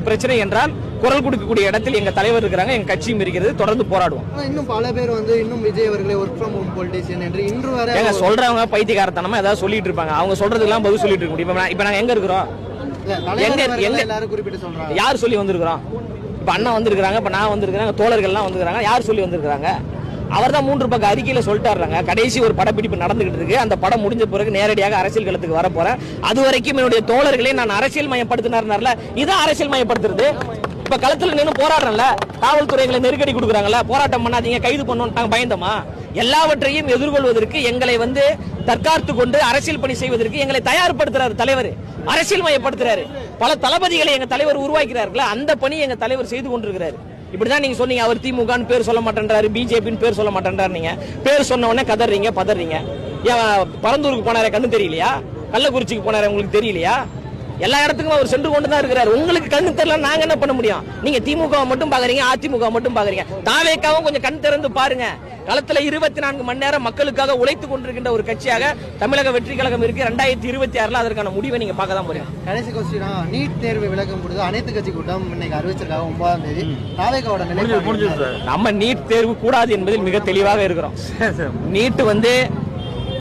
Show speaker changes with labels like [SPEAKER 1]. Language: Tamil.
[SPEAKER 1] பிரச்சனை என்றால் குரல் கொடுக்கக்கூடிய இடத்தில் எங்க தலைவர் இருக்கிறாங்க, எங்க கட்சியும் இருக்கிறது, தொடர்ந்து போராடுவோம்.
[SPEAKER 2] இன்னும் பல பேர் இன்னும் விஜய் அவர்களே ஒர்க் ஃப்ரம் ஹோம் பொலிட்டிஷியன் என்று இன்று வரை
[SPEAKER 1] எங்க சொல்றவங்க பைத்தியக்காரத்தனமா ஏதாவது சொல்லிட்டு இருப்பாங்க. அவங்க சொல்றதுக்கெல்லாம் பதில் சொல்லிட்டு இருக்க முடியும். இப்ப நாங்க எங்க இருக்கிறோம்,
[SPEAKER 2] எல்லாரும் குறிப்பிட்டு சொல்றாங்க.
[SPEAKER 1] யார் சொல்லி வந்திருக்கிறோம்? இப்ப அண்ணா வந்திருக்காங்க, இப்ப நான் வந்திருக்காங்க, தோழர்கள்லாம் வந்திருக்காங்க. யார் சொல்லி வந்திருக்காங்க? அவர் தான் 3 பக்க அறிக்கையில சொல்லிட்டாருங்க. கடைசி ஒரு படப்பிடிப்பு நடந்துகிட்டு இருக்கு. அந்த படம் முடிஞ்ச பிறகு நேரடியாக அரசியல் களத்துக்கு வர போறேன். அது வரைக்கும் என்னுடைய தோழர்களே நான் அரசியல் மயப்படுத்தினார்ல, இதான் அரசியல் மயப்படுத்துறது. இப்ப களத்துல நின்று போராடுறல, காவல்துறைகளை நெருக்கடி கொடுக்குறாங்கல்ல, போராட்டம் பண்ணாதீங்க, கைது பண்ணோம் பயந்தமா? எல்லாவற்றையும் எதிர்கொள்வதற்கு எங்களை தற்காத்து கொண்டு அரசியல் பணி செய்வதற்கு எங்களை தயார்படுத்துறாரு தலைவர். அரசியல் மயப்படுத்துறாரு. பல தளபதிகளை எங்க தலைவர் உருவாக்கிறார்களா, அந்த பணி எங்க தலைவர் செய்து கொண்டிருக்கிறாரு. இப்படிதான் நீங்க சொன்னீங்க, அவர் திமுக பேர் சொல்ல மாட்டேன்றாரு, பிஜேபி பேர் சொல்ல மாட்டேன்றாரு. நீங்க பேர் சொன்ன உடனே கதறீங்க, பதறீங்க. பரந்தூருக்கு போனாரே கண்ணு தெரியலையா? கள்ளக்குறிச்சிக்கு போனாரே உங்களுக்கு தெரியலையா? எல்லா இடத்துக்கும் அவர் சென்று கொண்டுதான் இருக்கிறார். உங்களுக்கு கண்ணு தெரியல, நாங்க என்ன பண்ண முடியும்? நீங்க திமுக மட்டும் பாக்குறீங்க, அதிமுக மட்டும் பாக்குறீங்க. தாவேக்காவும் கொஞ்சம் கண் திறந்து பாருங்க. களத்துல 24 மணி நேரம் மக்களுக்காக உழைத்துக் கொண்டிருக்கின்ற ஒரு கட்சியாக தமிழக வெற்றி கழகம் இருக்கு. 2026 அதற்கான முடிவை நீங்க பார்க்க தான் போறீங்க. கடைசி
[SPEAKER 2] கொஸ்டினா, நீட் தேர்வு விலகும் பொழுது அனைத்து கட்சி கூட்டம் இன்னைக்கு அறிவிச்சிருக்காங்க 9ஆம் தேதி. தாவேக்காவோட நிலை
[SPEAKER 1] நம்ம நீட் தேர்வு கூடாது என்பதில் மிக தெளிவாக இருக்கிறோம். நீட்